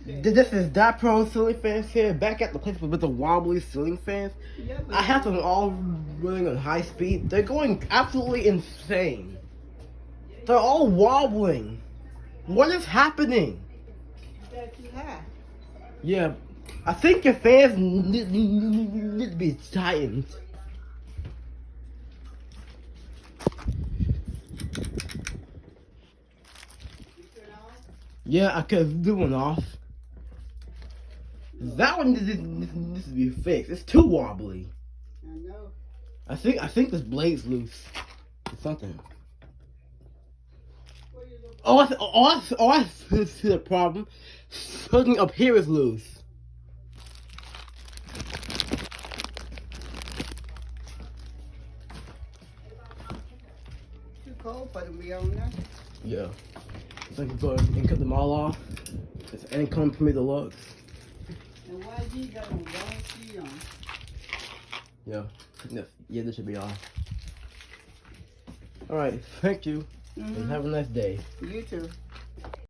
This is that pro ceiling fans here, back at the place with the wobbly ceiling fans. I have them all running on high speed. They're going absolutely insane. They're all wobbling. What is happening? Yeah, I think your fans need to be tightened. Yeah, I could do one off. That one needs to be fixed. It's too wobbly. I know. I think this blade's loose. Or something. I see the problem. Something up here is loose. Too cold for them to be on there. Yeah. So I can go and cut them all off. It's any come for me to look. And why you got them long feet on? Yeah, this should be off. Alright, thank you. And have a nice day. You too.